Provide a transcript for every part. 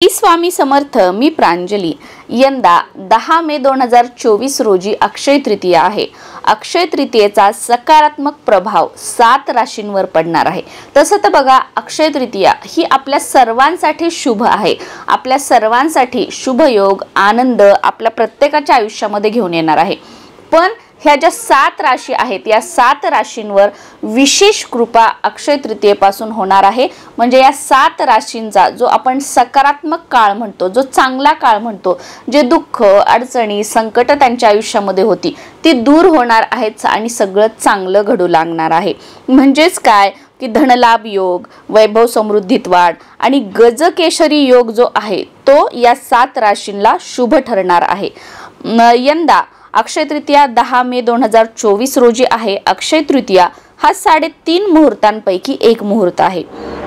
स्वामी समर्थ. मी प्रांजली. यंदा 10 मे 2024 रोजी अक्षय तृतीया आहे. अक्षय तृतीयेचा सकारात्मक प्रभाव 7 राशींवर पडणार आहे. तसं तर बघा, अक्षय तृतीया ही आपल्या सर्वांसाठी शुभ आहे. आपल्या सर्वांसाठी शुभ योग, आनंद आपल्या प्रत्येकाच्या आयुष्यामध्ये घेऊन येणार आहे. पण ह्या ज्या 7 राशी आहेत, या 7 राशींवर विशेष कृपा अक्षय तृतीयेपासून होणार आहे. म्हणजे या 7 राशींचा जो आपण सकारात्मक काळ म्हणतो, जो चांगला काळ म्हणतो, जे दुःख, अडचणी, संकट त्यांच्या आयुष्यामध्ये होती ती दूर होणार आहेत आणि सगळं चांगलं घडू लागणार आहे. म्हणजेच काय की धनलाभ योग, वैभव समृद्धीत वाढ आणि गजकेशरी योग जो आहे तो या 7 राशींना शुभ ठरणार आहे. यंदा अक्षय तृतीया 10 मे 2024 रोजी आहे. अक्षय तृतीया हा 3.5 मुहूर्तांपैकी एक मुहूर्त आहे.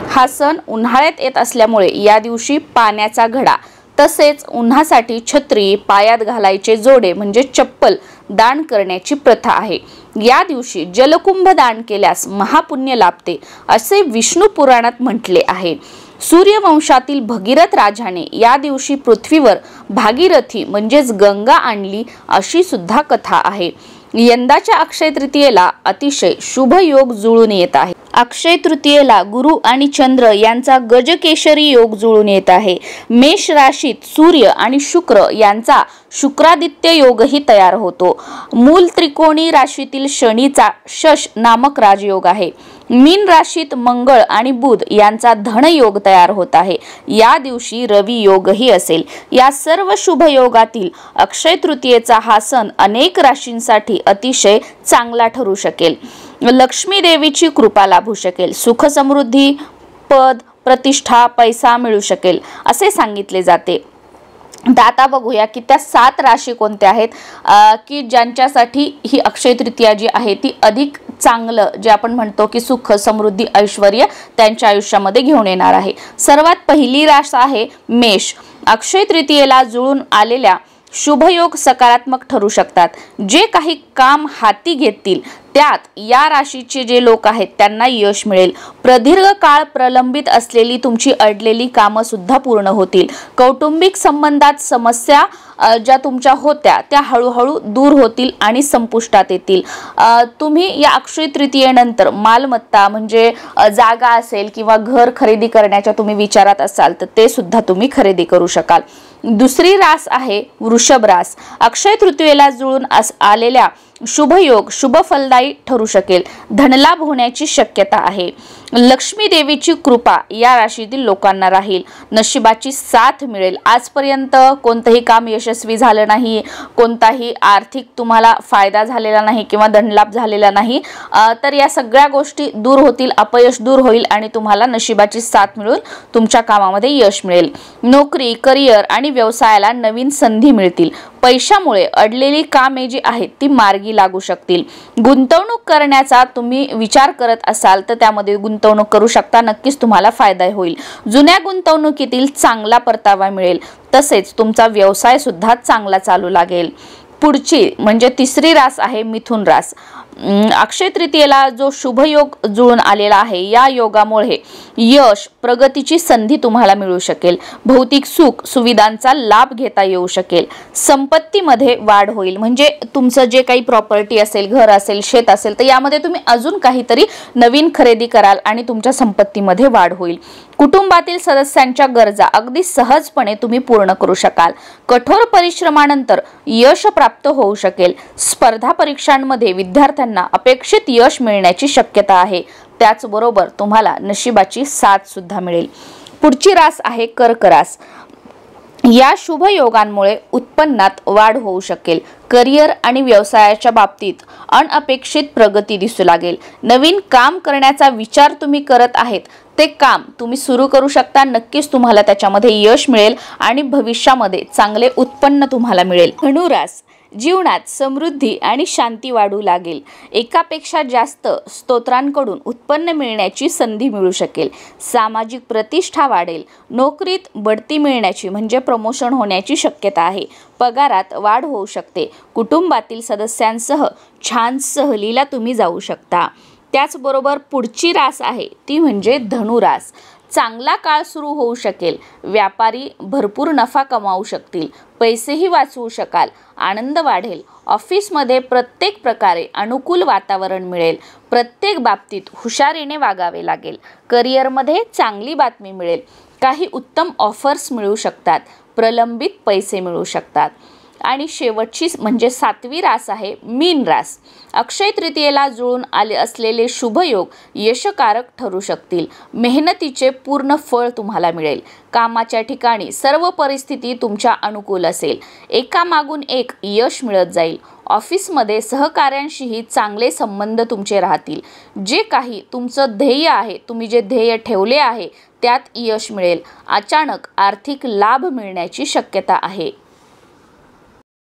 हा सण उन्हाळ्यात येत असल्यामुळे या दिवशी पाण्याचा घडा तसेच उन्हासाठी छत्री, पायात घालायचे जोडे म्हणजे चप्पल दान करण्याची प्रथा आहे. या दिवशी जलकुंभ दान केल्यास महापुण्य लाभते असे विष्णू पुराणात म्हटले आहे. सूर्यवंशातील भगीरथ राजाने या दिवशी पृथ्वीवर भागीरथी म्हणजेच गंगा आणली अशी सुद्धा कथा आहे. यंदाच्या अक्षय तृतीयेला अतिशय शुभ योग जुळून येत आहे. अक्षय तृतीयेला गुरु आणि चंद्र यांचा गजकेशरी योग जुळून येत आहे. मेष राशीत सूर्य आणि शुक्र यांचा शुक्रादित्य योगही तयार होतो. मूल त्रिकोणी राशीतील शनीचा शश नामक राजयोग आहे. मीन राशीत मंगळ आणि बुध यांचा धनयोग तयार होत आहे. या दिवशी रवी योगही असेल. या सर्व शुभ योगातील अक्षय तृतीयेचा हा सण अनेक राशींसाठी अतिशय चांगला ठरू शकेल. लक्ष्मी देवीची कृपा लाभू शकेल. सुख समृद्धी, पद, प्रतिष्ठा, पैसा मिळू शकेल असे सांगितले जाते. आता बघूया की त्या 7 राशी कोणत्या आहेत की ज्यांच्यासाठी ही अक्षय तृतीया जी आहे ती अधिक चांगलं, जे आपण म्हणतो की सुख समृद्धी ऐश्वर्य त्यांच्या आयुष्यामध्ये घेऊन येणार आहे. सर्वात पहिली रास आहे मेष. अक्षय तृतीयेला जुळून आलेल्या शुभयोग सकारात्मक ठरू शकतात. जे काही काम हाती घेतील त्यात या राशीचे जे लोक आहेत त्यांना यश मिळेल. प्रदीर्घ काळ प्रलंबित असलेली तुमची अडलेली कामं सुद्धा पूर्ण होतील. कौटुंबिक संबंधात समस्या ज्या तुमच्या होत्या त्या हळूहळू दूर होतील आणि संपुष्टात येतील. तुम्ही या अक्षय तृतीयेनंतर मालमत्ता म्हणजे जागा असेल किंवा घर खरेदी करण्याच्या तुम्ही विचारात असाल तर ते सुद्धा तुम्ही खरेदी करू शकाल. दुसरी रास आहे वृषभ रास. अक्षय तृतीयेला जुळून आलेल्या शुभयोग शुभ फलदायी ठरू शकेल. धनलाभ होण्याची शक्यता आहे. लक्ष्मी देवीची कृपा या राशीतील लोकांना राहील. नशिबाची साथ मिळेल. आजपर्यंत कोणतंही काम यशस्वी झालं नाही, कोणताही आर्थिक तुम्हाला फायदा झालेला नाही किंवा धनलाभ झालेला नाही, तर या सगळ्या गोष्टी दूर होतील, अपयश दूर होईल आणि तुम्हाला नशिबाची साथ मिळून तुमच्या कामामध्ये यश मिळेल. नोकरी, करिअर आणि व्यवसायाला नवीन संधी मिळतील. पैशामुळे अडलेली कामे जी आहेत ती मार्गी लागू शकतील. गुंतवणूक करण्याचा तुम्ही विचार करत असाल तर त्यामध्ये गुंतवणूक करू शकता. नक्कीच तुम्हाला फायदा होईल. जुन्या गुंतवणुकीतील चांगला परतावा मिळेल. तसेच तुमचा व्यवसाय सुद्धा चांगला चालू लागेल. पुढची म्हणजे तिसरी रास आहे मिथुन रास. अक्षय तृतीयेला जो शुभयोग जुळून आलेला आहे या योगामुळे यश, प्रगतीची संधी तुम्हाला मिळू शकेल. भौतिक सुख सुविधांचा लाभ घेता येऊ शकेल. संपत्तीमध्ये वाढ होईल. म्हणजे तुमचं जे काही प्रॉपर्टी असेल, घर असेल, शेत असेल तर यामध्ये तुम्ही अजून काहीतरी नवीन खरेदी कराल आणि तुमच्या संपत्तीमध्ये वाढ होईल. कुटुंबातील सदस्यांच्या गरजा अगदी सहजपणे तुम्ही पूर्ण करू शकाल. कठोर परिश्रमानंतर यश प्राप्त होऊ शकेल. स्पर्धा परीक्षांमध्ये विद्यार्थ्यांना अपेक्षित यश मिळण्याची शक्यता आहे. त्याचबरोबर तुम्हाला नशिबाची साथ सुद्धा मिळेल. पुढची रास आहे कर्क रास. या शुभ योगांमुळे उत्पन्नात वाढ होऊ शकेल. करिअर आणि व्यवसायाच्या बाबतीत अनपेक्षित प्रगती दिसू लागेल. नवीन काम करण्याचा विचार तुम्ही करत आहेत ते काम तुम्ही सुरू करू शकता. नक्कीच तुम्हाला त्याच्यामध्ये यश मिळेल आणि भविष्यामध्ये चांगले उत्पन्न तुम्हाला मिळेल. धनुरास. जीवनात समृद्धी आणि शांती वाढू लागेल. एकापेक्षा जास्त स्तोत्रांकडून उत्पन्न मिळण्याची संधी मिळू शकेल. सामाजिक प्रतिष्ठा वाढेल. नोकरीत बढती मिळण्याची म्हणजे प्रमोशन होण्याची शक्यता आहे. पगारात वाढ होऊ शकते. कुटुंबातील सदस्यांसह छान सहलीला तुम्ही जाऊ शकता. त्याचबरोबर पुढची रास आहे ती म्हणजे धनुरास. चांगला काळ सुरू होऊ शकेल. व्यापारी भरपूर नफा कमावू शकतील. पैसेही वाचवू शकाल. आनंद वाढेल. ऑफिसमध्ये प्रत्येक प्रकारे अनुकूल वातावरण मिळेल. प्रत्येक बाबतीत हुशारीने वागावे लागेल. करिअरमध्ये चांगली बातमी मिळेल. काही उत्तम ऑफर्स मिळू शकतात. प्रलंबित पैसे मिळू शकतात. आणि शेवटची म्हणजे 7वी रास आहे मीन रास. अक्षय तृतीयेला जुळून आले असलेले शुभयोग यशकारक ठरू शकतील. मेहनतीचे पूर्ण फळ तुम्हाला मिळेल. कामाच्या ठिकाणी सर्व परिस्थिती तुमच्या अनुकूल असेल. एकामागून एक यश मिळत जाईल. ऑफिसमध्ये सहकाऱ्यांशीही चांगले संबंध तुमचे राहतील. जे काही तुमचं ध्येय आहे, तुम्ही जे ध्येय ठेवले आहे त्यात यश मिळेल. अचानक आर्थिक लाभ मिळण्याची शक्यता आहे.